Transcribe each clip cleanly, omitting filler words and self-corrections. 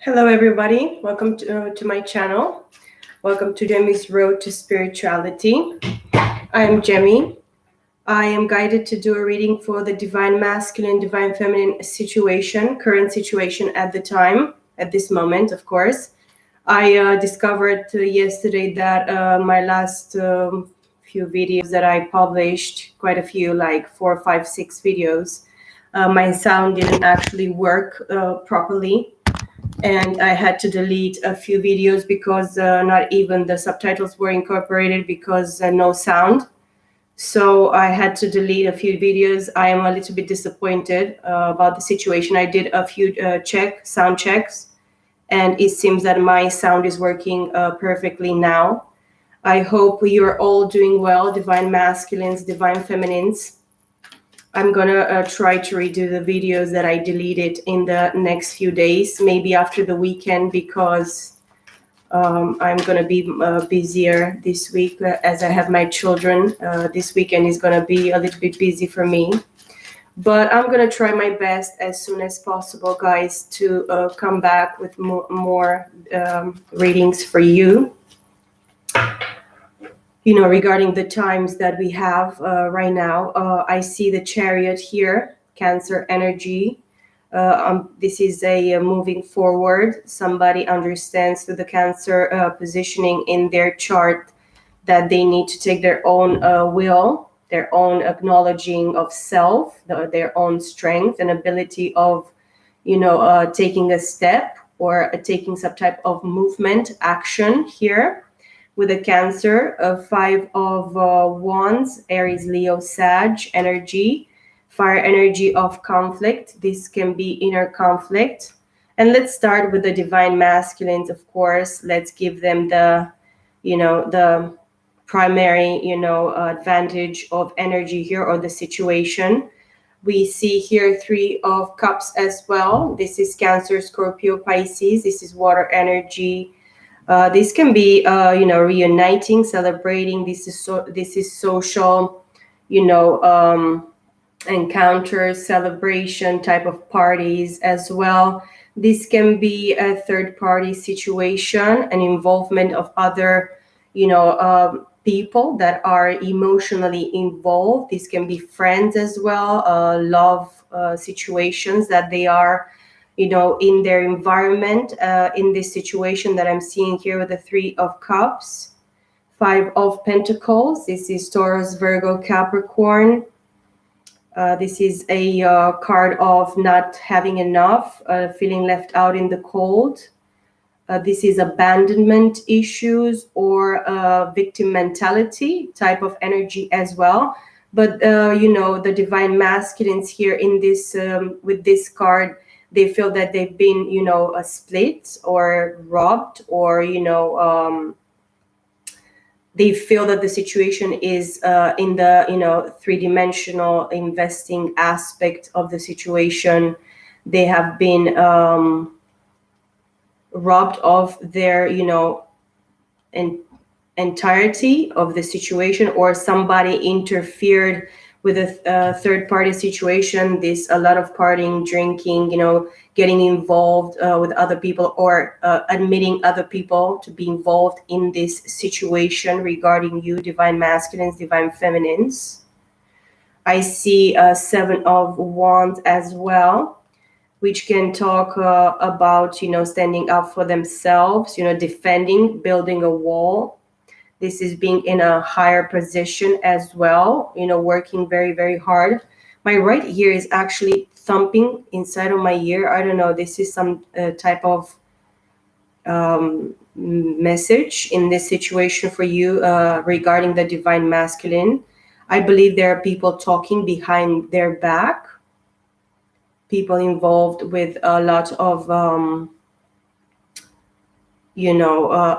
Hello, everybody. Welcome to my channel. Welcome to Jemmy's Road to Spirituality. I am Jemmy. I am guided to do a reading for the Divine Masculine, Divine Feminine situation, current situation at the time, at this moment, of course. I discovered yesterday that my last few videos that I published, quite a few, like 4, 5, 6 videos, my sound didn't actually work properly. And I had to delete a few videos because not even the subtitles were incorporated because no sound. So I had to delete a few videos. I am a little bit disappointed about the situation. I did a few sound checks, and it seems that my sound is working perfectly now. I hope you're all doing well, Divine Masculines, Divine Feminines. I'm gonna try to redo the videos that I deleted in the next few days, maybe after the weekend, because I'm gonna be busier this week as I have my children. This weekend is gonna be a little bit busy for me, but I'm gonna try my best as soon as possible, guys, to come back with more readings for you. Regarding the times that we have right now, I see the Chariot here, Cancer energy. This is a moving forward. Somebody understands through the Cancer positioning in their chart that they need to take their own will, their own acknowledging of self, their own strength and ability of, taking a step or taking some type of movement, action here. With a Cancer, 5 of Wands, Aries, Leo, Sag energy, fire energy of conflict. This can be inner conflict. And let's start with the Divine Masculines, of course. Let's give them the primary, advantage of energy here, or the situation. We see here 3 of Cups as well. This is Cancer, Scorpio, Pisces. This is water energy. This can be, reuniting, celebrating. This is social, encounters, celebration type of parties as well. This can be a third-party situation, an involvement of other, people that are emotionally involved. This can be friends as well, love situations that they are in their environment, in this situation that I'm seeing here with the 3 of Cups, 5 of Pentacles. This is Taurus, Virgo, Capricorn. This is a card of not having enough, feeling left out in the cold. This is abandonment issues or victim mentality type of energy as well. But, the Divine Masculines here in this, with this card, they feel that they've been, split or robbed, or, they feel that the situation is in the, three-dimensional investing aspect of the situation. They have been robbed of their, entirety of the situation, or somebody interfered with a third-party situation. This a lot of partying, drinking, getting involved with other people, or admitting other people to be involved in this situation regarding you, Divine Masculines, Divine Feminines. I see 7 of Wands as well, which can talk about, standing up for themselves, defending, building a wall. This is being in a higher position as well, working very, very hard. My right ear is actually thumping inside of my ear. I don't know. This is some type of message in this situation for you regarding the Divine Masculine. I believe there are people talking behind their back, people involved with a lot of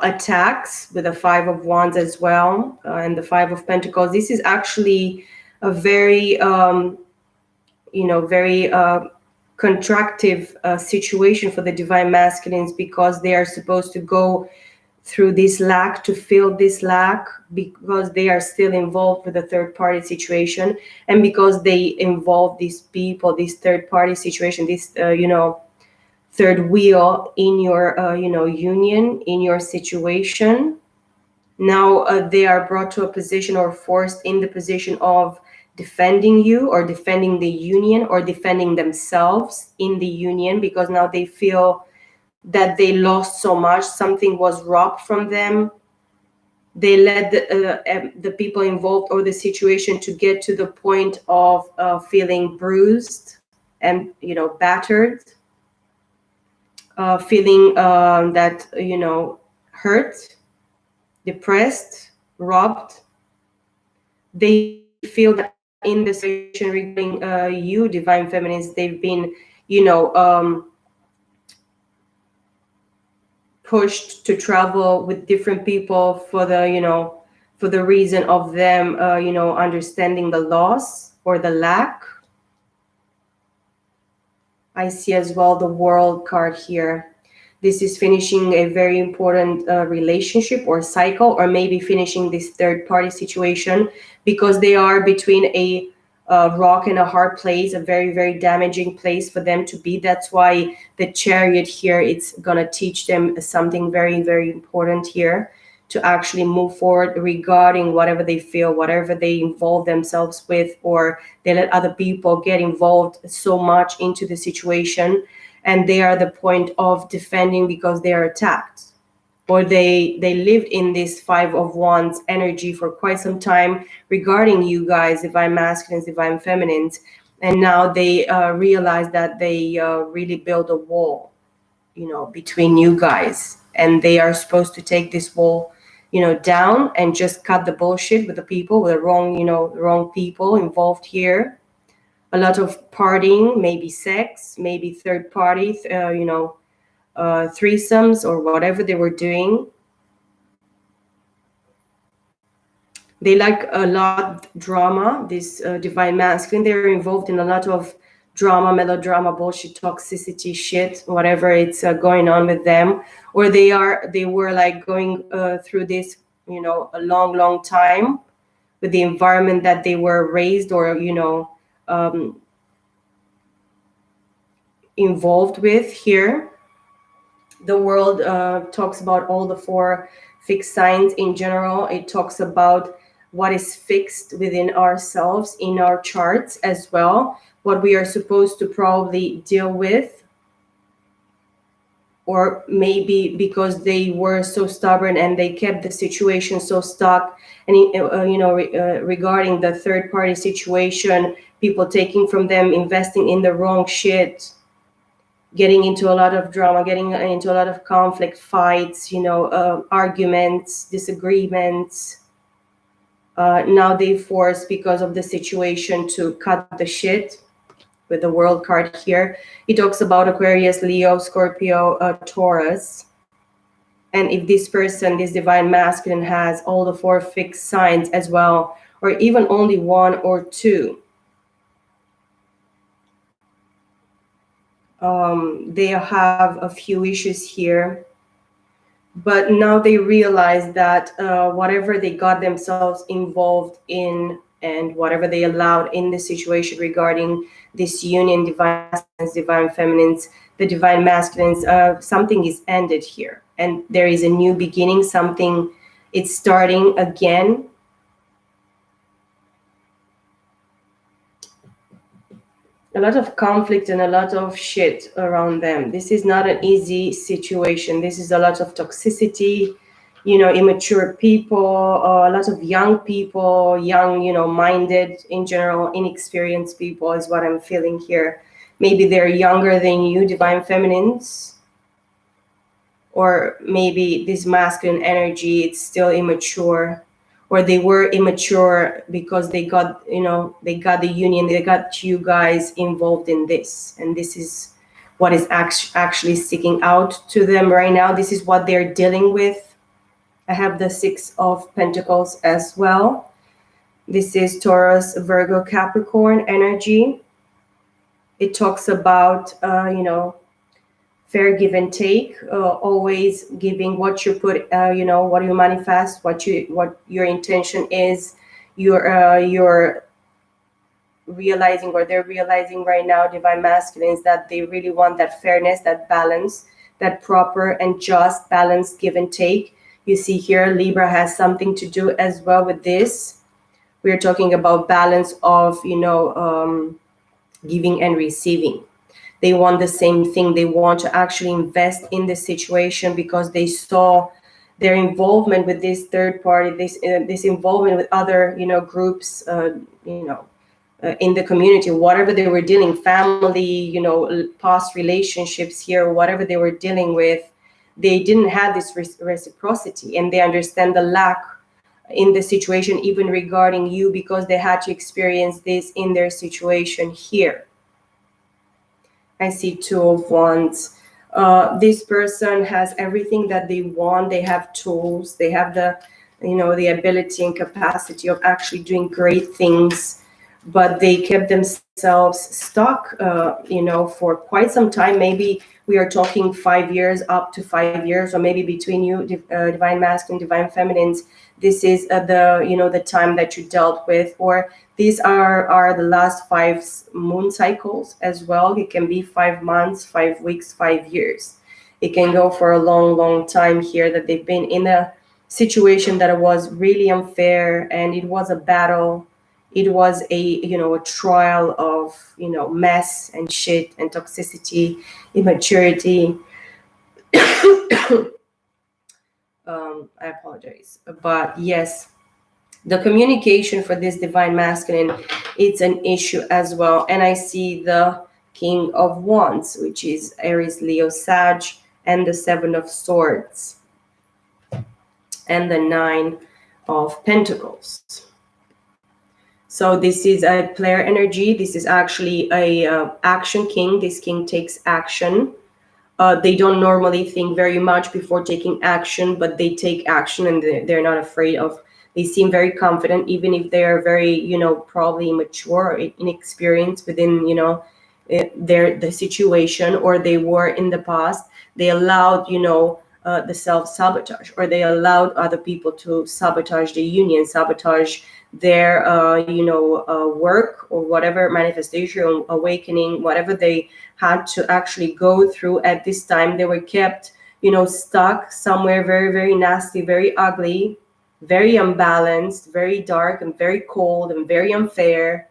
attacks with the 5 of Wands as well, and the 5 of Pentacles. This is actually a very, very contractive situation for the Divine Masculines, because they are supposed to go through this lack to fill this lack, because they are still involved with a third-party situation, and because they involve these people, this third-party situation, this, third wheel in your union, in your situation. Now they are brought to a position or forced in the position of defending you or defending the union or defending themselves in the union, because now they feel that they lost so much, something was robbed from them. They led the people involved or the situation to get to the point of feeling bruised and battered, feeling that hurt, depressed, robbed. They feel that in the situation regarding you, divine feminines, they've been pushed to travel with different people for the reason of them understanding the loss or the lack. I see as well the World card here. This is finishing a very important relationship or cycle, or maybe finishing this third party situation, because they are between a rock and a hard place, a very, very damaging place for them to be. That's why the Chariot here, it's going to teach them something very, very important here, to actually move forward regarding whatever they feel, whatever they involve themselves with, or they let other people get involved so much into the situation, and they are the point of defending because they are attacked, or they lived in this Five of Wands energy for quite some time regarding you guys, divine masculines, divine feminines, and now they realize that they really build a wall between you guys, and they are supposed to take this wall down and just cut the bullshit with the people, with the wrong people involved here. A lot of partying, maybe sex, maybe third party, threesomes or whatever they were doing. They like a lot drama, this divine masculine. They're involved in a lot of drama, melodrama, bullshit, toxicity, shit, whatever it's going on with them. Or they were like going through this, a long time with the environment that they were raised or, involved with here. The World talks about all the four fixed signs in general. It talks about what is fixed within ourselves in our charts as well, what we are supposed to probably deal with, or maybe because they were so stubborn and they kept the situation so stuck. And regarding the third party situation, people taking from them, investing in the wrong shit, getting into a lot of drama, getting into a lot of conflict, fights, arguments, disagreements. Now they force, because of the situation, to cut the shit with the World card here. It talks about Aquarius, Leo, Scorpio, Taurus. And if this person, this divine masculine, has all the four fixed signs as well, or even only one or two, they have a few issues here. But now they realize that whatever they got themselves involved in and whatever they allowed in the situation regarding this union, divine masculines, divine feminines, the divine masculines, something is ended here. And there is a new beginning, something, it's starting again. A lot of conflict and a lot of shit around them. This is not an easy situation. This is a lot of toxicity, immature people, a lot of young people, young, minded in general, inexperienced people is what I'm feeling here. Maybe they're younger than you, divine feminines, or maybe this masculine energy, it's still immature, or they were immature because they got the union, they got you guys involved in this, and this is what is actually sticking out to them right now. This is what they're dealing with. I have the Six of Pentacles as well. This is Taurus, Virgo, Capricorn energy. It talks about fair give and take, always giving what you put, what you manifest, what your intention is, your realizing, or they're realizing right now, divine masculines, that they really want that fairness, that balance, that proper and just balance, give and take. You see here, Libra has something to do as well with this. We're talking about balance of, giving and receiving. They want the same thing. They want to actually invest in the situation because they saw their involvement with this third party, this involvement with other, groups, in the community, whatever they were dealing, family, past relationships here, whatever they were dealing with, they didn't have this reciprocity, and they understand the lack in the situation, even regarding you, because they had to experience this in their situation here. I see Two of Wands. This person has everything that they want. They have tools. They have the ability and capacity of actually doing great things, but they kept themselves stuck, for quite some time. Maybe we are talking 5 years, up to 5 years, or maybe between you, divine masculine, divine feminines. This is the time that you dealt with, or these are the last 5 moon cycles as well. It can be 5 months, 5 weeks, 5 years. It can go for a long, long time here, that they've been in a situation that was really unfair, and it was a battle. It was a trial of mess and shit and toxicity, immaturity. I apologize, but yes, the communication for this divine masculine, it's an issue as well. And I see the King of Wands, which is Aries, Leo, Sag, and the Seven of Swords, and the Nine of Pentacles. So this is a player energy. This is actually a action king. This king takes action. They don't normally think very much before taking action, but they take action, and they're not afraid of. They seem very confident, even if they are very, probably immature or inexperienced within, the situation, or they were in the past. They allowed, the self-sabotage, or they allowed other people to sabotage the union, sabotage their, work, or whatever manifestation, awakening, whatever they had to actually go through at this time. They were kept, stuck somewhere very, very nasty, very ugly, very unbalanced, very dark, and very cold, and very unfair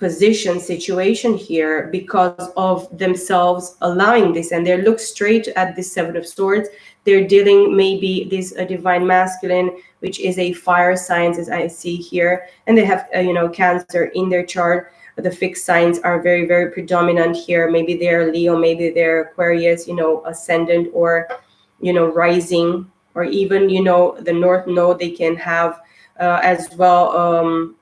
situation here, because of themselves allowing this. And they look straight at the Seven of Swords. They're dealing, maybe this a divine masculine, which is a fire sign, as I see here, and they have Cancer in their chart. The fixed signs are very, very predominant here. Maybe they're Leo, maybe they're Aquarius, ascendant, or rising, or even the North Node. They can have as well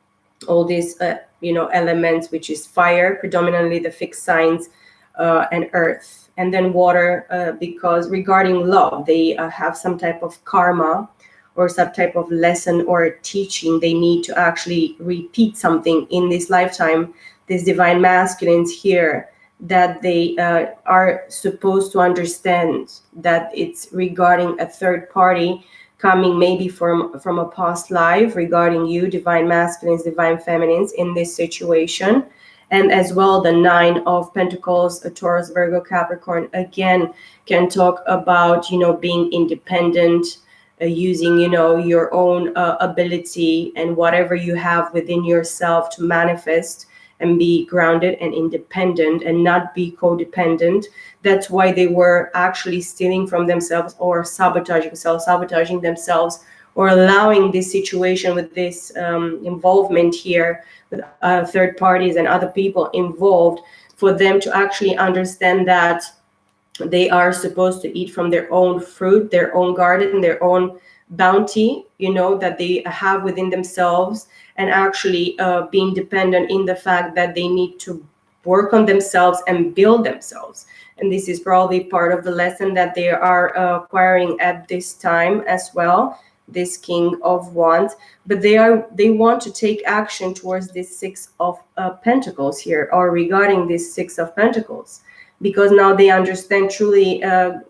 all these elements, which is fire, predominantly the fixed signs, and earth, and then water, because regarding love, they have some type of karma, or some type of lesson or teaching. They need to actually repeat something in this lifetime. These divine masculines here, that they are supposed to understand that it's regarding a third party, coming maybe from a past life, regarding you, divine masculines, divine feminines, in this situation. And as well, the Nine of Pentacles, a Taurus, Virgo, Capricorn, again, can talk about being independent, using your own ability and whatever you have within yourself to manifest and be grounded and independent, and not be codependent. That's why they were actually stealing from themselves, or self-sabotaging themselves, or allowing this situation with this involvement here with third parties and other people involved, for them to actually understand that they are supposed to eat from their own fruit, their own garden, their own bounty, that they have within themselves, and actually being dependent in the fact that they need to work on themselves and build themselves. And this is probably part of the lesson that they are acquiring at this time as well, this King of Wands. But they want to take action towards this Six of Pentacles here, or regarding this Six of Pentacles, because now they understand truly the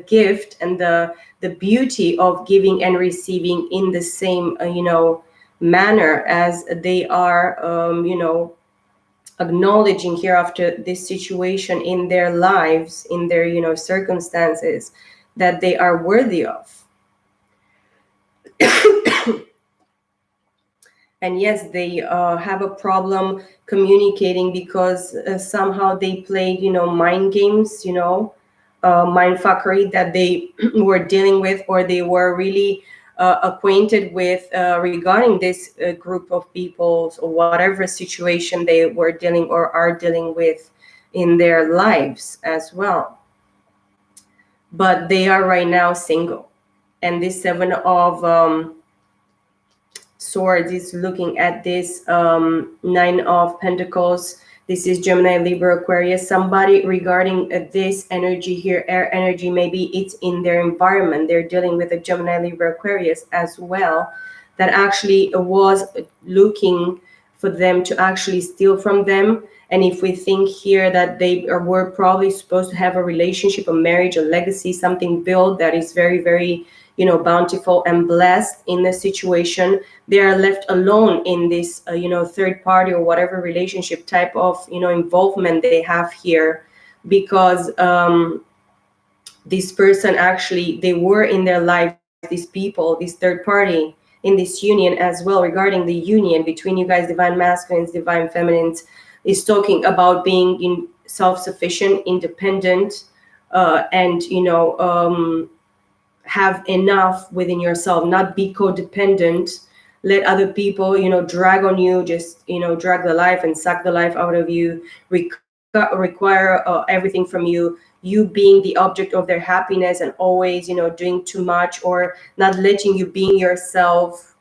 gift and the beauty of giving and receiving in the same manner as they are, acknowledging here after this situation in their lives, in their, circumstances, that they are worthy of. And yes, they have a problem communicating because somehow they played, mind games, mind fuckery that they were dealing with, or they were really acquainted with regarding this group of people, or whatever situation they were dealing or are dealing with in their lives as well. But they are right now single. And this Seven of Swords is looking at this Nine of Pentacles. This is Gemini, Libra, Aquarius. Somebody regarding this energy here, air energy, maybe it's in their environment. They're dealing with a Gemini, Libra, Aquarius as well, that actually was looking for them to actually steal from them. And if we think here that they were probably supposed to have a relationship, a marriage, a legacy, something built that is very, very, bountiful and blessed in the situation, they are left alone in this, third party or whatever relationship type of, involvement they have here, because this person actually, they were in their lives, these people, this third party in this union as well. Regarding the union between you guys, divine masculines, divine feminines, is talking about being self-sufficient, independent, and have enough within yourself, not be codependent, let other people drag on you, just drag the life and suck the life out of you, require everything from you, you being the object of their happiness, and always doing too much, or not letting you being yourself.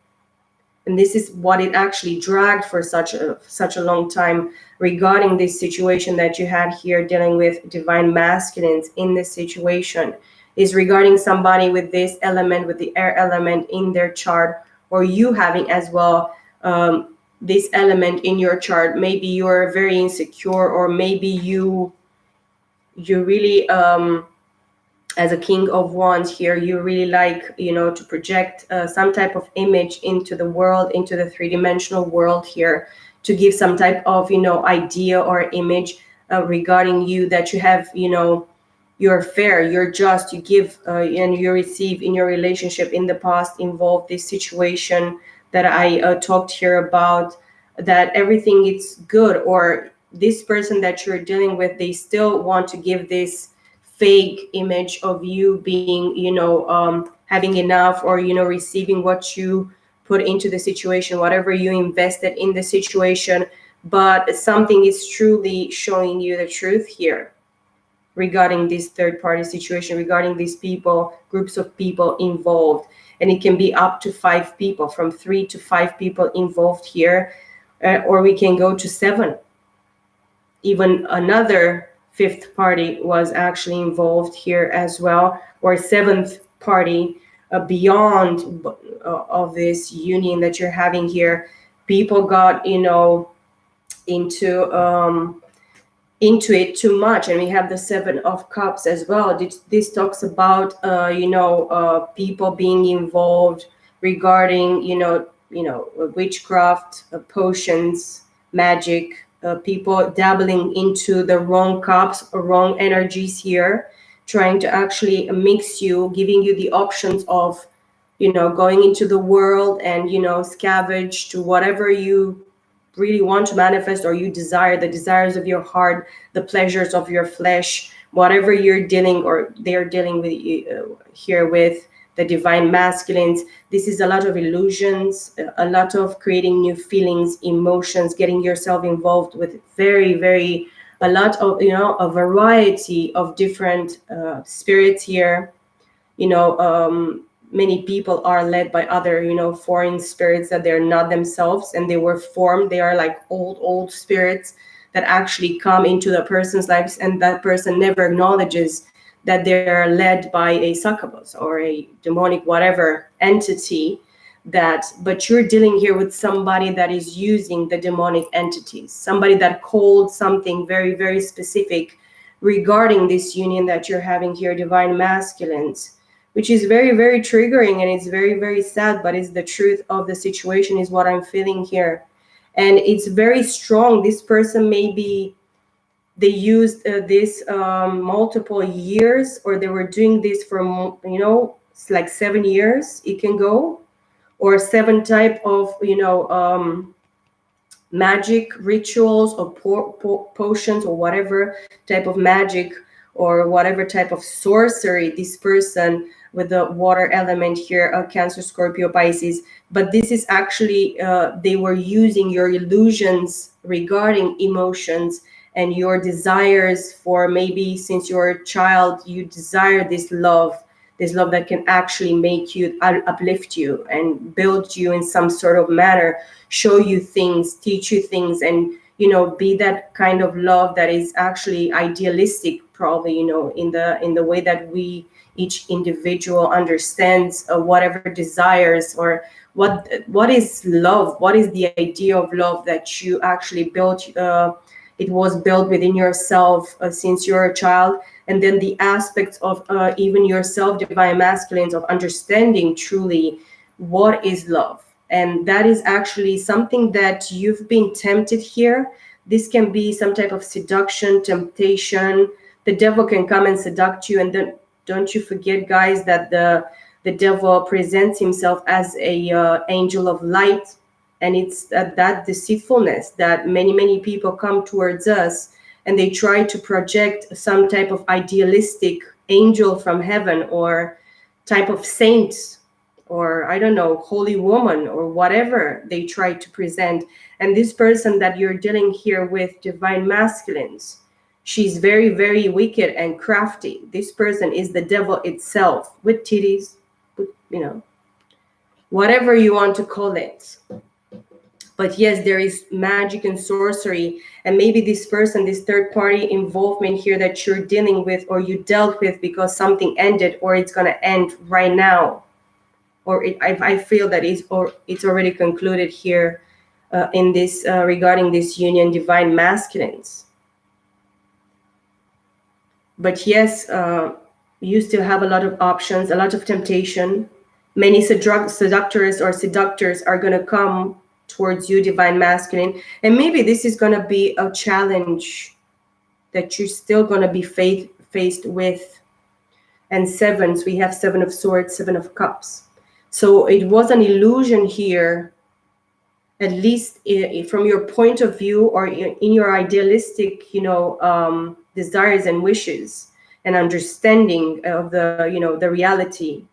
And this is what it actually dragged for such a long time, regarding this situation that you had here dealing with divine masculines in this situation, is regarding somebody with this element, with the air element in their chart, or you having as well this element in your chart. Maybe you're very insecure, or maybe you really as a King of Wands here, you really like to project some type of image into the world, into the three-dimensional world here, to give some type of idea or image regarding you, that you have you're fair, you're just, you give and you receive in your relationship. In the past involved this situation that I talked here about, that everything is good, or this person that you're dealing with, they still want to give this fake image of you being having enough, or receiving what you put into the situation, whatever you invested in the situation. But something is truly showing you the truth here regarding this third party situation, regarding these people, groups of people involved. And it can be up to 5 people, from 3 to 5 people involved here, or we can go to 7. Even another 5th party was actually involved here as well, or 7th party beyond of this union that you're having here. People got into it too much. And we have the 7 of Cups as well. This talks about people being involved regarding witchcraft, potions, magic, people dabbling into the wrong cups or wrong energies here, trying to actually mix you, giving you the options of going into the world and scavenge to whatever you really want to manifest, or you desire, the desires of your heart, the pleasures of your flesh, whatever you're dealing, or they're dealing with here with the divine masculines. This is a lot of illusions, a lot of creating new feelings, emotions, getting yourself involved with very, very, a lot of a variety of different spirits here. Many people are led by other foreign spirits that they're not themselves, and they were formed, they are like old spirits that actually come into the person's lives, and that person never acknowledges that they're led by a succubus or a demonic whatever entity. But you're dealing here with somebody that is using the demonic entities, somebody that called something very, very specific regarding this union that you're having here, divine masculines, which is very, very triggering, and it's very, very sad, but it's the truth of the situation is what I'm feeling here. And it's very strong. This person maybe they used this multiple years, or they were doing this for, it's like 7 years it can go, or seven type of, magic rituals or potions or whatever type of magic or whatever type of sorcery this person with the water element here, Cancer, Scorpio, Pisces. But this is actually they were using your illusions regarding emotions and your desires for, maybe since you're a child you desire this love that can actually make you, uplift you and build you in some sort of manner, show you things, teach you things, and be that kind of love that is actually idealistic, probably, in the way that we, each individual, understands whatever desires, or what is love, what is the idea of love that you actually built. It was built within yourself since you're a child, and then the aspects of even yourself, divine masculines, of understanding truly what is love. And that is actually something that you've been tempted here. This can be some type of seduction, temptation. The devil can come and seduct you, and then don't you forget, guys, that the devil presents himself as a angel of light. And it's that deceitfulness that many people come towards us, and they try to project some type of idealistic angel from heaven, or type of saint, or I don't know, holy woman, or whatever they try to present. And this person that you're dealing here with, divine masculines, she's very, very wicked and crafty. This person is the devil itself, with titties, with, whatever you want to call it. But yes, there is magic and sorcery, and maybe this person, this third party involvement here that you're dealing with, or you dealt with because something ended, or it's going to end right now, or I feel that it's already concluded here in this regarding this union, divine masculines. But yes, you still have a lot of options, a lot of temptation. Many seductors or seductors are going to come towards you, divine masculine, and maybe this is going to be a challenge that you're still going to be faced with. And sevens, we have 7 of swords, 7 of cups. So it was an illusion here, at least from your point of view, or in your idealistic, desires and wishes and understanding of the reality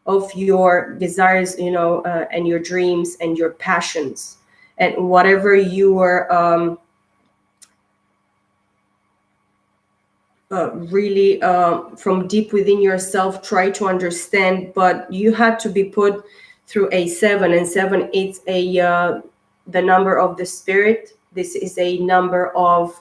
of your desires, and your dreams and your passions, and whatever you were really from deep within yourself try to understand. But you had to be put through a 7, and 7, it's a the number of the spirit. This is a number of,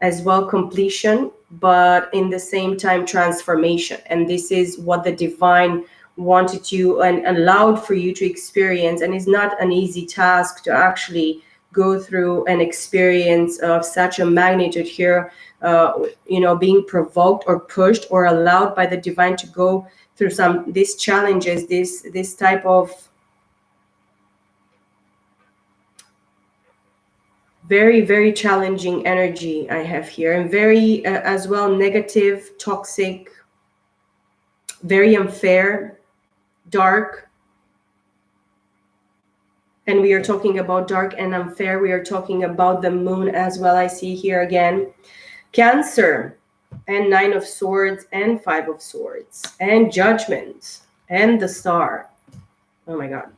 as well, completion, but in the same time transformation. And this is what the divine wanted you and allowed for you to experience. And it's not an easy task to actually go through an experience of such a magnitude here, being provoked or pushed or allowed by the divine to go through these challenges, this type of very, very challenging energy I have here, and very as well negative, toxic, very unfair, dark. And we are talking about dark and unfair. We are talking about the moon as well. I see here again Cancer, and 9 of swords, and 5 of swords, and judgment, and the star. Oh my God.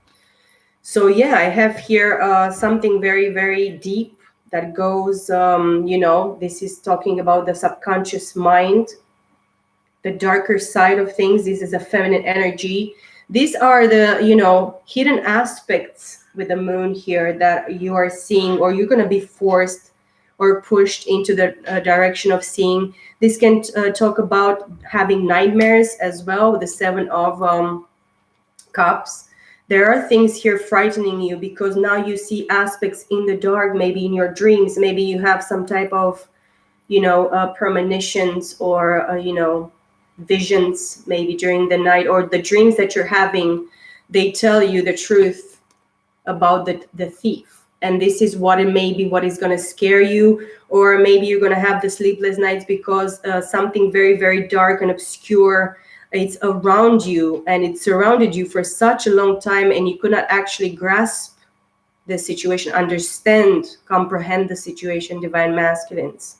So yeah, I have here something very, very deep that goes, this is talking about the subconscious mind, the darker side of things. This is a feminine energy. These are the, hidden aspects with the moon here that you are seeing, or you're going to be forced or pushed into the direction of seeing. This can talk about having nightmares as well, with the 7 of cups. There are things here frightening you because now you see aspects in the dark, maybe in your dreams. Maybe you have some type of, premonitions, or, visions maybe during the night, or the dreams that you're having, they tell you the truth about the thief. And this is what it may be, what is going to scare you, or maybe you're going to have the sleepless nights because something very, very dark and obscure, it's around you and it surrounded you for such a long time, and you could not actually grasp the situation, understand, comprehend the situation, divine masculines.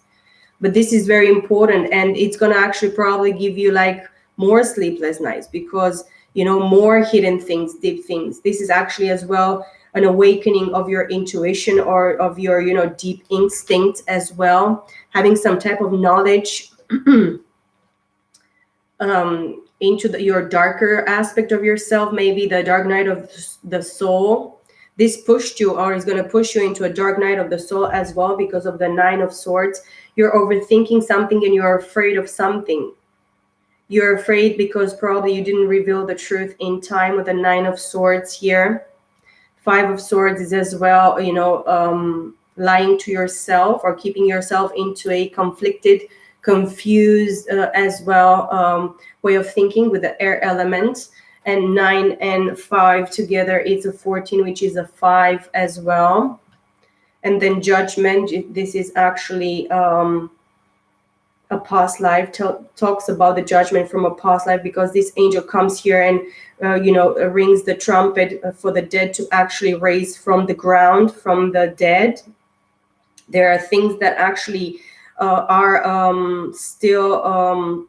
But this is very important, and it's going to actually probably give you like more sleepless nights, because more hidden things, deep things. This is actually as well an awakening of your intuition, or of your deep instinct as well, having some type of knowledge into your darker aspect of yourself, maybe the dark night of the soul. This pushed you, or is going to push you into a dark night of the soul as well, because of the Nine of Swords. You're overthinking something and you're afraid of something. You're afraid because probably you didn't reveal the truth in time with the Nine of Swords here. Five of Swords is as well, lying to yourself, or keeping yourself into a conflicted, confused as well way of thinking with the air element. And 9 and 5 together, it's a 14, which is a 5 as well. And then Judgment, this is actually a past life, talks about the judgment from a past life, because this angel comes here and rings the trumpet for the dead to actually raise from the ground, from the dead. There are things that actually are still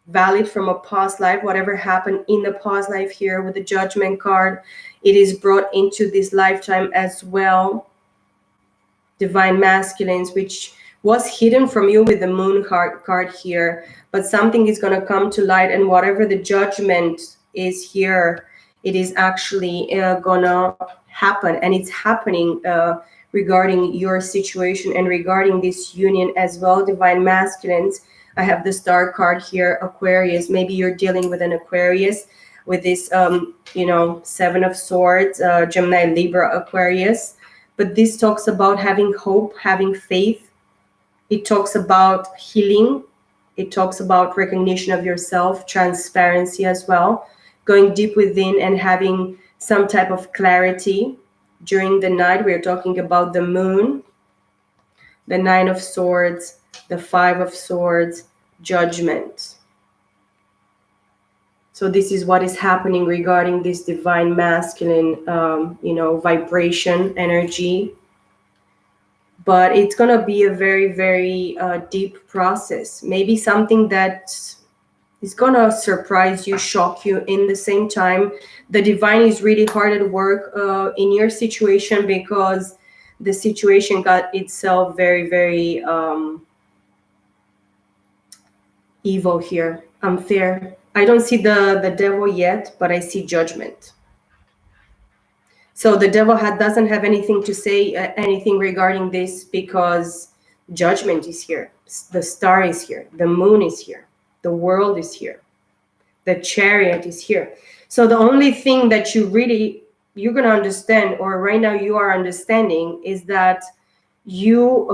valid from a past life. Whatever happened in the past life here with the Judgment card, it is brought into this lifetime as well. Divine masculines, which was hidden from you with the Moon card here, but something is going to come to light, and whatever the judgment is here, it is actually gonna happen, and it's happening regarding your situation and regarding this union as well. Divine masculines, I have the Star card here, Aquarius. Maybe you're dealing with an Aquarius with this Seven of Swords, Gemini, Libra, Aquarius. But this talks about having hope, having faith. It talks about healing. It talks about recognition of yourself, transparency as well, going deep within and having some type of clarity during the night. We're talking about the Moon, the Nine of Swords, the Five of Swords, Judgment. So this is what is happening regarding this divine masculine, vibration, energy. But it's going to be a very, very deep process. Maybe something that is going to surprise you, shock you in the same time. The divine is really hard at work in your situation, because the situation got itself very, very evil here, unfair. I don't see the devil yet, but I see judgment. So the devil doesn't have anything to say, anything regarding this, because judgment is here. The star is here. The Moon is here. The world is here. The Chariot is here. So the only thing that you're going to understand, or right now you are understanding, is that you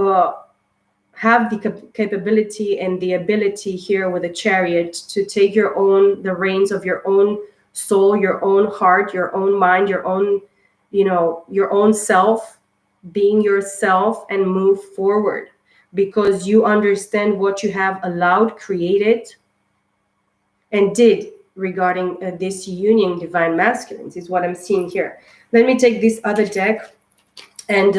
have the capability and the ability here with the Chariot to take the reins of your own soul, your own heart, your own mind, your own self, being yourself, and move forward, because you understand what you have allowed, created, and did regarding this union, divine masculines, is what I'm seeing here. Let me take this other deck. And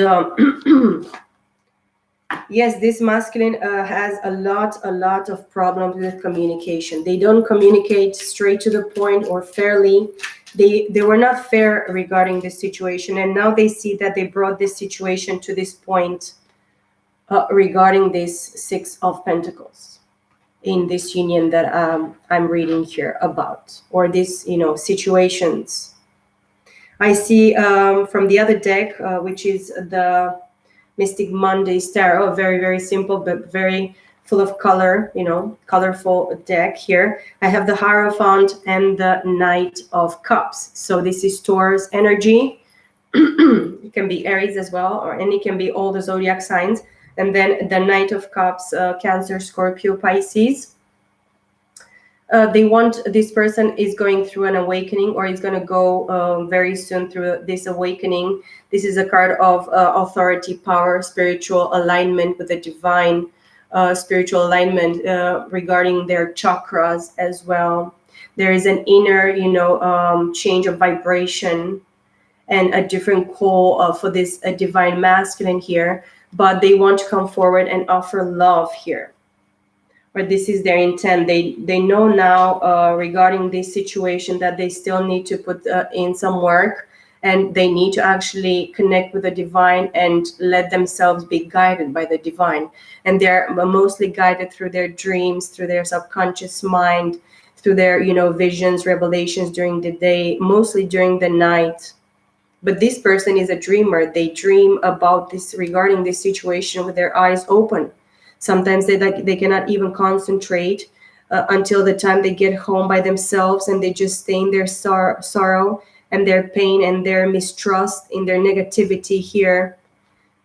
yes, this masculine has a lot of problems with communication. They don't communicate straight to the point or fairly. They were not fair regarding this situation, and now they see that they brought this situation to this point regarding this Six of Pentacles in this union that I'm reading here about, or these situations. I see from the other deck, which is the Mystic Monday's Tarot, very, very simple, but very full of color, colorful deck here. I have the Hierophant and the Knight of Cups. So this is Taurus energy. It can be Aries as well, and it can be all the zodiac signs. And then the Knight of Cups, Cancer, Scorpio, Pisces. They want, this person is going through an awakening, or is going to go very soon through this awakening. This is a card of authority, power, spiritual alignment with the divine, spiritual alignment regarding their chakras as well. There is an inner, change of vibration and a different call for this divine masculine here, but they want to come forward and offer love here, or this is their intent. They know now regarding this situation that they still need to put in some work, and they need to actually connect with the divine and let themselves be guided by the divine. And they're mostly guided through their dreams, through their subconscious mind, through their visions, revelations during the day, mostly during the night. But this person is a dreamer. They dream about this, regarding this situation, with their eyes open. Sometimes they cannot even concentrate until the time they get home by themselves, and they just stay in their sorrow and their pain and their mistrust, in their negativity here.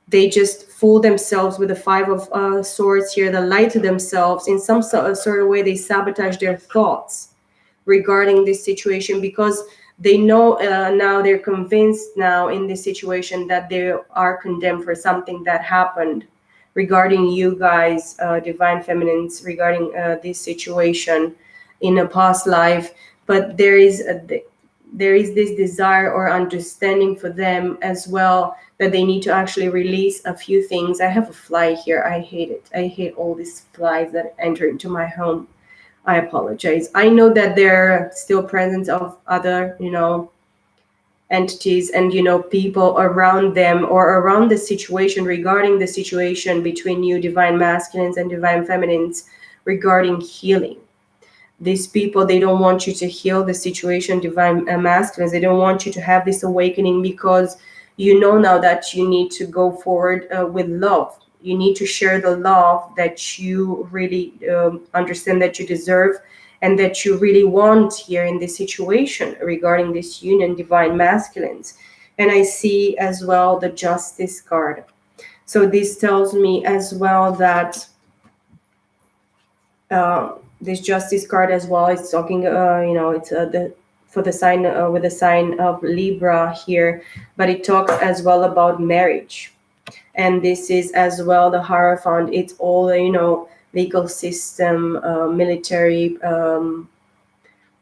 They just fool themselves with the Five of Swords here. They lie to themselves in some sort of way. They sabotage their thoughts regarding this situation, because they know now, they're convinced now in this situation that they are condemned for something that happened regarding you guys, divine feminines, regarding this situation in a past life. But there is this desire or understanding for them as well, that they need to actually release a few things. I have a fly here. I hate it. I hate all these flies that enter into my home. I apologize. I know that there are still presence of other, entities and, people around them, or around the situation, regarding the situation between you, divine masculines and divine feminines, regarding healing. These people, they don't want you to heal the situation, divine masculines. They don't want you to have this awakening, because you know now that you need to go forward with love. You need to share the love that you really understand that you deserve, and that you really want here in this situation regarding this union, divine masculines. And I see as well the Justice card. So this tells me as well that this Justice card as well is talking, it's the for the sign with the sign of Libra here, but it talks as well about marriage. And this is as well the Hierophant. It's all, legal system, military,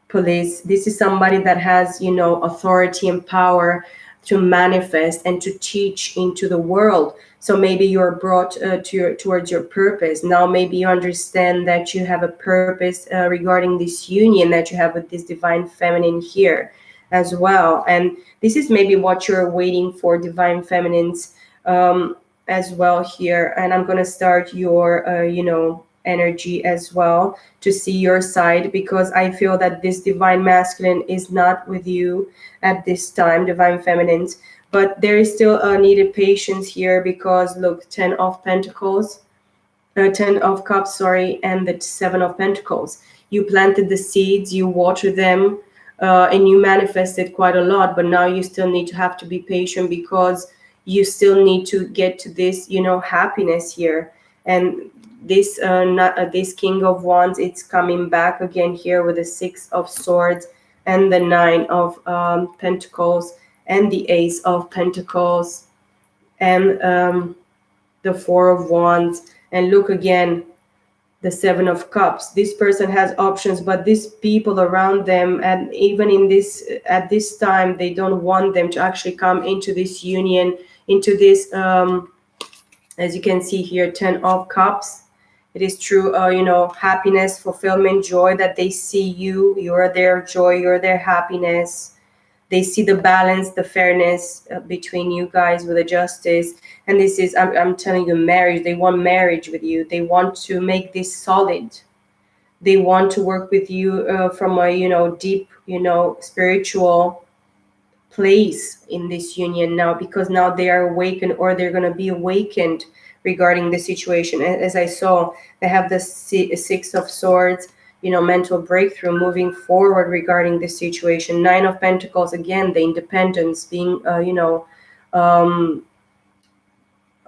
police. This is somebody that has, authority and power to manifest and to teach into the world. So maybe you're brought towards your purpose. Now maybe you understand that you have a purpose regarding this union that you have with this divine feminine here as well. And this is maybe what you're waiting for, divine feminines, as well here. And I'm going to start your, energy as well, to see your side, because I feel that this divine masculine is not with you at this time, divine feminines. But there is still a needed patience here, because look, 10 of Pentacles, 10 of Cups, sorry, and the 7 of Pentacles. You planted the seeds, you water them, and you manifested quite a lot, but now you still need to have to be patient, because you still need to get to this, happiness here. And this this King of Wands, it's coming back again here with the 6 of Swords and the 9 of Pentacles and the Ace of Pentacles and the 4 of Wands. And look again, the 7 of Cups. This person has options, but these people around them, and even in this at this time, they don't want them to actually come into this union, into this as you can see here, 10 of Cups. It is true, happiness, fulfillment, joy, that they see you. You're their joy, you're their happiness. They see the balance, the fairness between you guys with the Justice. And this is, I'm telling you, marriage. They want marriage with you. They want to make this solid. They want to work with you from a, deep, spiritual place in this union now, because now they are awakened, or they're going to be awakened regarding the situation. As I saw, they have the 6 of Swords, mental breakthrough, moving forward regarding this situation. 9 of Pentacles, again, the independence, being,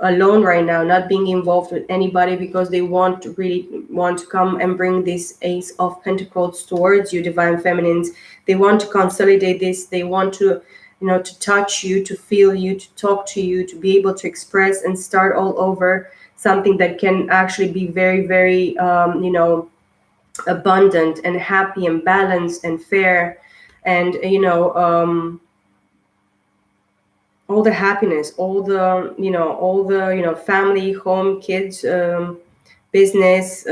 alone right now, not being involved with anybody, because they want to really want to come and bring this Ace of Pentacles towards you, divine feminines. They want to consolidate this. They want to, to touch you, to feel you, to talk to you, to be able to express and start all over, something that can actually be very, very, abundant and happy and balanced and fair, and all the happiness, all the family, home, kids, business,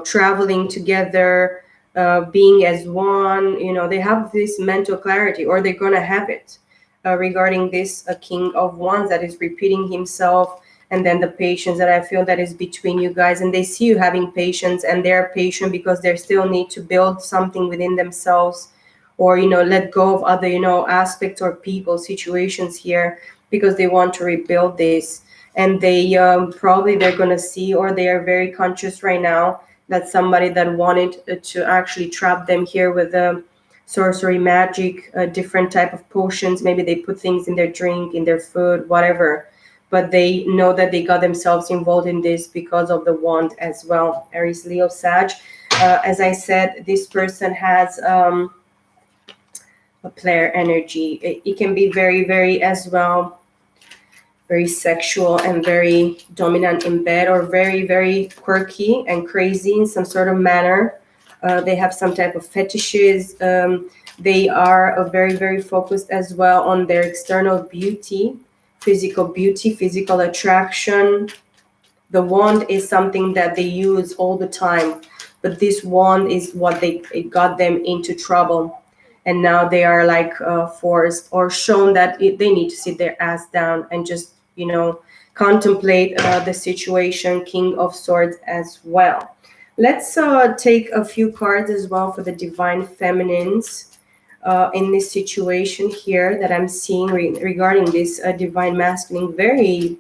traveling together, being as one. They have this mental clarity, or they're gonna have it, regarding this King of Wands that is repeating himself. And then the patience that I feel that is between you guys, and they see you having patience, and they're patient because they still need to build something within themselves, or let go of other aspects or people, situations here, because they want to rebuild this. And they probably they're going to see, or they are very conscious right now, that somebody that wanted to actually trap them here with sorcery, magic, different type of potions. Maybe they put things in their drink, in their food, whatever, but they know that they got themselves involved in this because of the wand as well. Aries, Leo, Sag. As I said, this person has a player energy. It can be very, very as well, very sexual and very dominant in bed, or very, very quirky and crazy in some sort of manner. They have some type of fetishes. They are very, very focused as well on their external beauty, physical attraction. The wand is something that they use all the time, but this wand is what it got them into trouble. And now they are like forced or shown that they need to sit their ass down and just contemplate the situation. King of Swords as well. Let's take a few cards as well for the divine feminines in this situation here that I'm seeing regarding this divine masculine. Very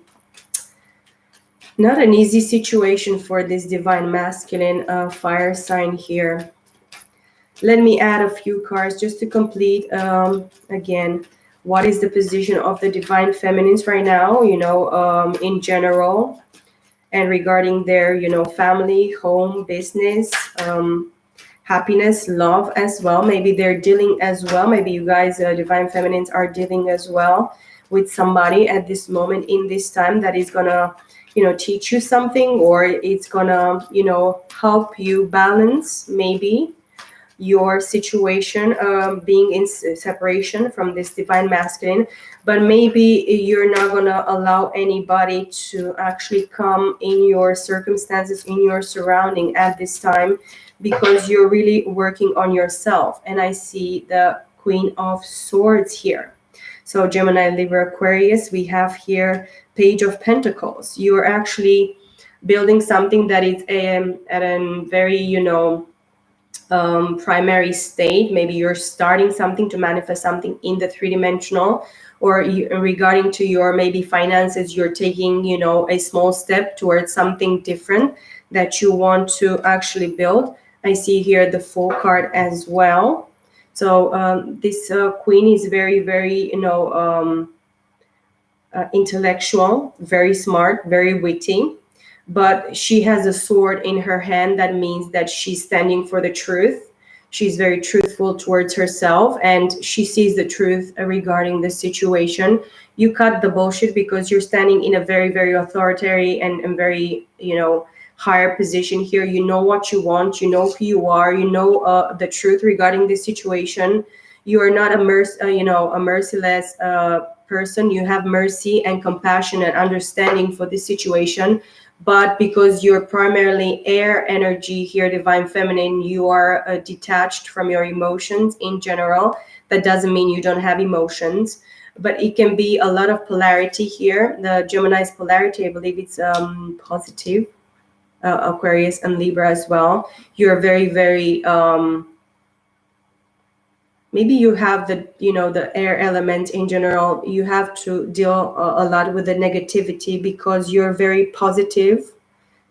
not an easy situation for this divine masculine fire sign here. Let me add a few cards just to complete, again, what is the position of the divine feminines right now, in general, and regarding their, family, home, business, happiness, love as well. Maybe they're dealing as well. Maybe you guys, divine feminines, are dealing as well with somebody at this moment in this time that is gonna, teach you something, or it's gonna, help you balance maybe your situation, being in separation from this divine masculine. But maybe you're not going to allow anybody to actually come in your circumstances, in your surrounding at this time, because you're really working on yourself. And I see the Queen of Swords here. So Gemini, Libra, Aquarius, we have here Page of Pentacles. You're actually building something that is at a very, primary state. Maybe you're starting something to manifest something in the three-dimensional, or regarding to your maybe finances, you're taking a small step towards something different that you want to actually build. I see here the Fool card as well. So this queen is very, very intellectual, very smart, very witty, but she has a sword in her hand. That means that she's standing for the truth. She's very truthful towards herself, and she sees the truth regarding the situation. You cut the bullshit because you're standing in a very, very authoritarian and very, higher position here. You know what you want. You know who you are. You know the truth regarding this situation. You are not a merciless person. You have mercy and compassion and understanding for this situation. But because you're primarily air energy here, divine feminine, you are detached from your emotions in general. That doesn't mean you don't have emotions, but it can be a lot of polarity here. The Gemini's polarity, I believe it's positive. Aquarius and Libra as well. You're very, very maybe you have the air element in general. You have to deal a lot with the negativity because you're very positive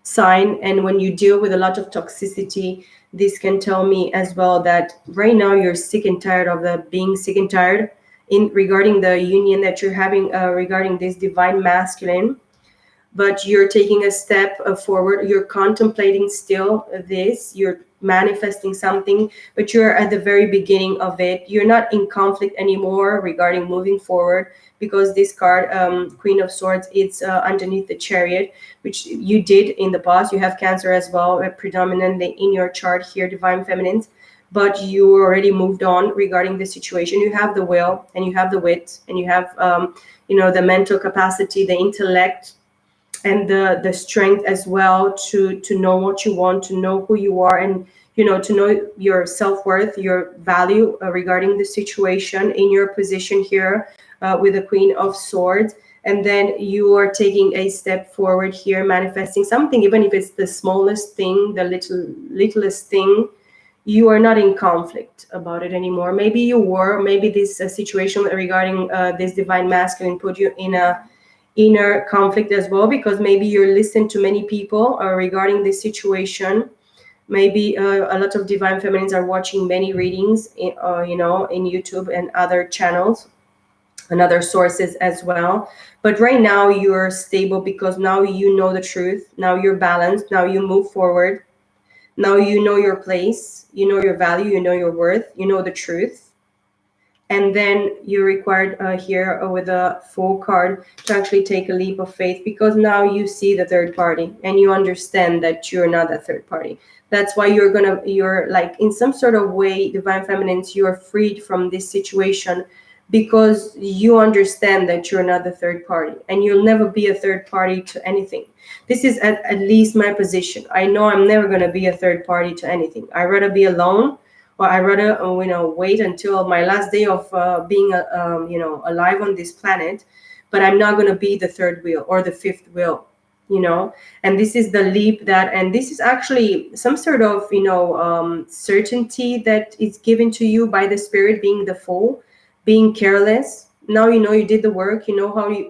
sign. And when you deal with a lot of toxicity, this can tell me as well that right now you're sick and tired of the being sick and tired in regarding the union that you're having regarding this divine masculine. but you're taking a step forward. You're contemplating still this. You're manifesting something, but you're at the very beginning of it. You're not in conflict anymore regarding moving forward, because this card, Queen of Swords, it's underneath the Chariot, which you did in the past. You have Cancer as well, predominantly in your chart here, Divine Feminines, but you already moved on regarding the situation. You have the will, and you have the wit, and you have the mental capacity, the intellect, and the strength as well to know what you want, to know who you are, and to know your self-worth, your value regarding the situation in your position here with the Queen of Swords. And then you are taking a step forward here, manifesting something, even if it's the smallest thing, the littlest thing. You are not in conflict about it anymore. Maybe you were. Maybe this situation regarding this divine masculine put you in a inner conflict as well, because maybe you're listening to many people regarding this situation. Maybe a lot of divine feminines are watching many readings in YouTube and other channels and other sources as well. But right now you're stable, because now you know the truth. Now you're balanced. Now you move forward. Now you know your place, you know your value, you know your worth, you know the truth. And then you're required here with a full card to actually take a leap of faith, because now you see the third party and you understand that you're not that third party. That's why you're like, in some sort of way, divine feminines, you're freed from this situation, because you understand that you're not the third party, and you'll never be a third party to anything. This is at least my position. I know I'm never going to be a third party to anything. I'd rather be alone, or I'd rather wait until my last day of being alive on this planet. But I'm not going to be the third wheel or the fifth wheel. And this is the leap and this is actually some sort of certainty that is given to you by the spirit, being the fool, being careless. Now you did the work,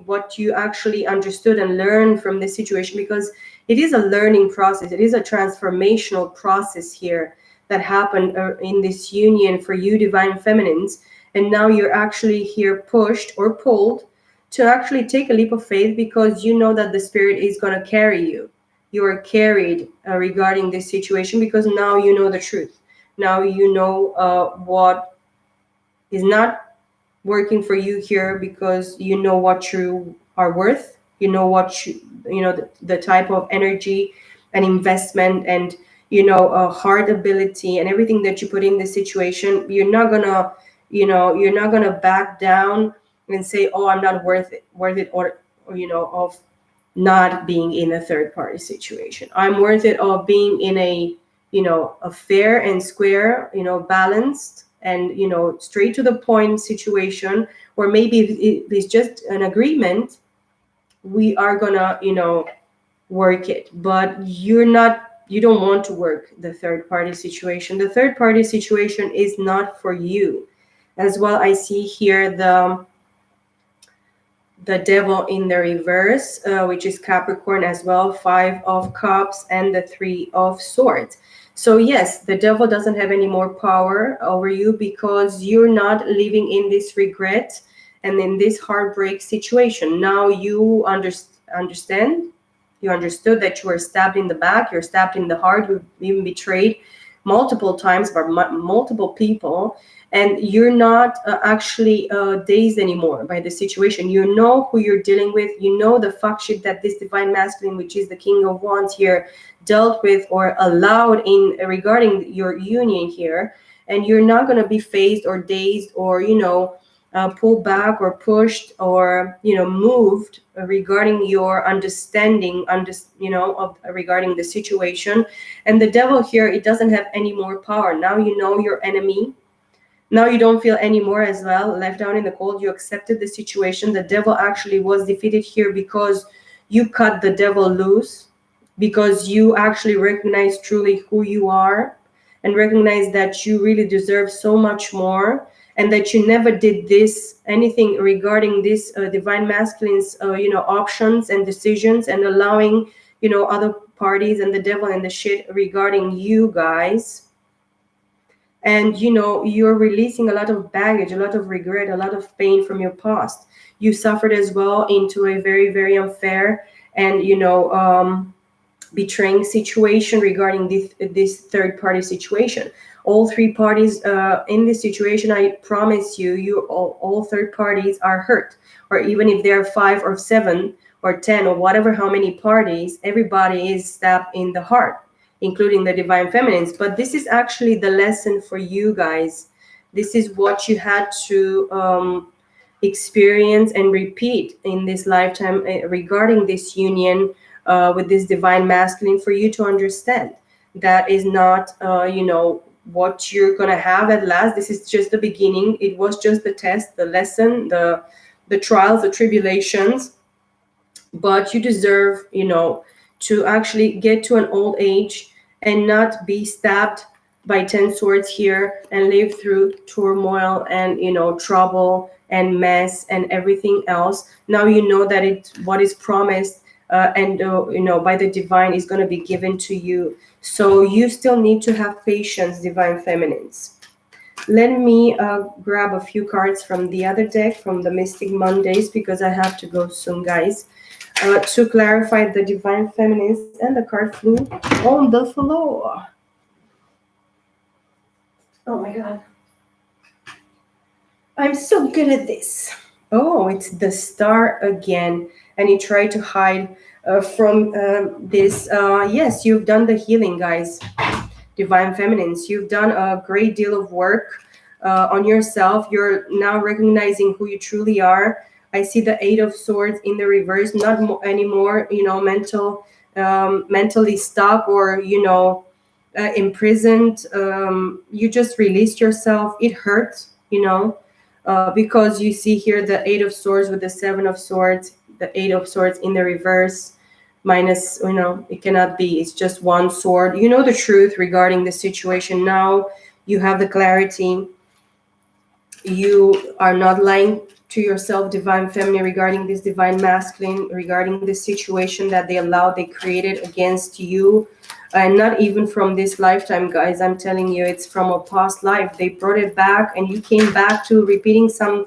what you actually understood and learned from this situation, because it is a learning process. It is a transformational process here that happened in this union for you, divine feminines. And now you're actually here pushed or pulled to actually take a leap of faith, because you know that the spirit is going to carry you. You are carried regarding this situation, because now you know the truth. Now you know what is not working for you here, because you know what you are worth. You know what the type of energy and investment and hard ability and everything that you put in this situation. You're not gonna back down and say, oh, I'm not worth it, or of not being in a third party situation. I'm worth it of being in a fair and square, balanced and straight to the point situation, or maybe if it's just an agreement, we are gonna work it. But you don't want to work the third party situation. The third party situation is not for you. As well, I see here the devil in the reverse, which is Capricorn as well, 5 of Cups and the 3 of Swords. So yes, the devil doesn't have any more power over you, because you're not living in this regret and in this heartbreak situation. Now you understand. You understood that you were stabbed in the back, you're stabbed in the heart, you've been betrayed multiple times by multiple people, and you're not actually dazed anymore by the situation. You know who you're dealing with. You know the fuck shit that this divine masculine, which is the King of Wands here, dealt with or allowed in regarding your union here. And you're not going to be phased or dazed or pulled back or pushed or moved regarding your understanding of regarding the situation. And the devil here, it doesn't have any more power. Now you know your enemy. Now you don't feel anymore as well left down in the cold. You accepted the situation. The devil actually was defeated here because you cut the devil loose, because you actually recognize truly who you are and recognize that you really deserve so much more, and that you never did anything regarding this divine masculine's options and decisions, and allowing other parties and the devil and the shit regarding you guys. And you're releasing a lot of baggage, a lot of regret, a lot of pain from your past. You suffered as well into a very, very unfair and betraying situation regarding this third party situation. All three parties in this situation, I promise you, all third parties are hurt. Or even if there are 5 or 7 or 10 or whatever, how many parties, everybody is stabbed in the heart, including the divine feminines. But this is actually the lesson for you guys. This is what you had to experience and repeat in this lifetime regarding this union with this divine masculine, for you to understand that is not what you're gonna have at last. This is just the beginning. It was just the test, the lesson, the trials, the tribulations. But you deserve to actually get to an old age and not be stabbed by 10 swords here and live through turmoil and trouble and mess and everything else. Now you know that what is promised and by the divine is going to be given to you. So you still need to have patience, divine feminines. Let me grab a few cards from the other deck, from the Mystic Mondays, because I have to go soon, guys, to clarify the divine feminines. And the card flew on the floor. Oh my god, I'm so good at this. Oh, it's the Star again, and you try to hide from this. Yes, you've done the healing, guys. Divine feminines, you've done a great deal of work on yourself. You're now recognizing who you truly are. I see the 8 of Swords in the reverse. Not anymore mentally stuck or imprisoned. You just released yourself. It hurts, because you see here the 8 of Swords with the 7 of Swords, the 8 of Swords in the reverse, minus, it cannot be. It's just one sword. You know the truth regarding the situation. Now you have the clarity. You are not lying to yourself, divine feminine, regarding this divine masculine, regarding this situation that they created against you. And not even from this lifetime, guys. I'm telling you, it's from a past life. They brought it back, and you came back to repeating some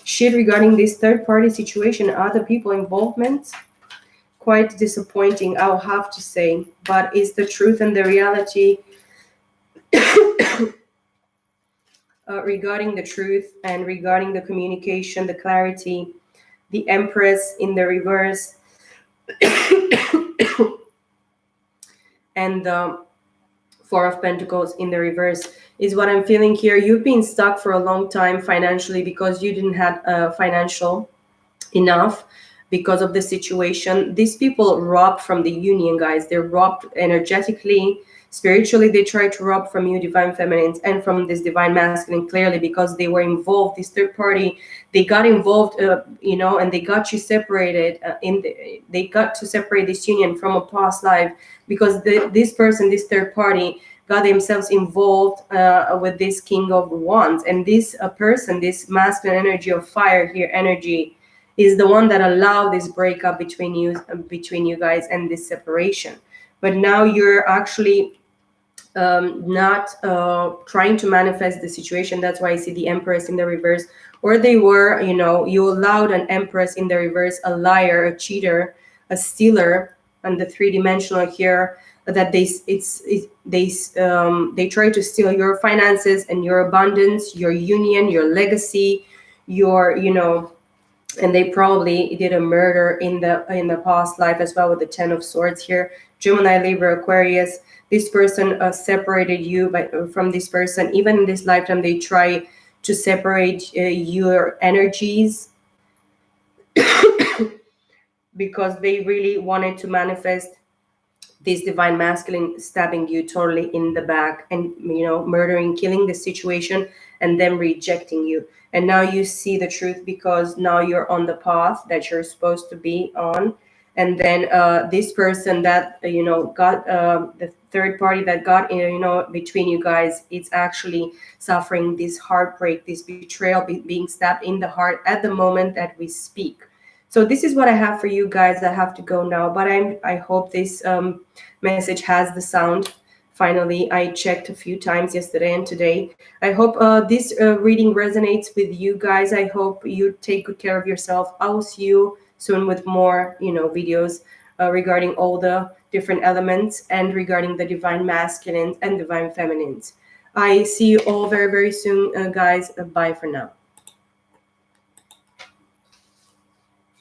shit regarding this third party situation, other people involvement. Quite disappointing, I'll have to say, but it's the truth and the reality regarding the truth and regarding the communication, the clarity. The Empress in the reverse and the 4 of Pentacles in the reverse is what I'm feeling here. You've been stuck for a long time financially because you didn't have financial enough because of the situation. These people robbed from the union, guys. They're robbed energetically, spiritually. They try to rob from you, divine feminines, and from this divine masculine, clearly, because they were involved. This third party, they got involved, and they got you separated. They got to separate this union from a past life because this person, this third party, got themselves involved with this King of Wands, and this person, this masculine energy of fire here, energy, is the one that allowed this breakup between you guys and this separation. But now you're actually not trying to manifest the situation. That's why I see the Empress in the reverse. Or they were, you allowed an Empress in the reverse, a liar, a cheater, a stealer, and the 3-dimensional here, that they try to steal your finances and your abundance, your union, your legacy, your and they probably did a murder in the past life as well with the 10 of Swords here. Gemini, Libra, Aquarius. This person separated you from this person. Even in this lifetime, they try to separate your energies because they really wanted to manifest this divine masculine stabbing you totally in the back and murdering, killing the situation, and them rejecting you. And now you see the truth because now you're on the path that you're supposed to be on. And then this person that got the third party that got between you guys, it's actually suffering this heartbreak, this betrayal, being stabbed in the heart at the moment that we speak. So this is what I have for you guys. I have to go now, but I hope this message has the sound. Finally, I checked a few times yesterday and today. I hope this reading resonates with you guys. I hope you take good care of yourself. I will see you soon with more videos regarding all the different elements and regarding the divine masculines and divine feminines. I see you all very, very soon, guys. Bye for now.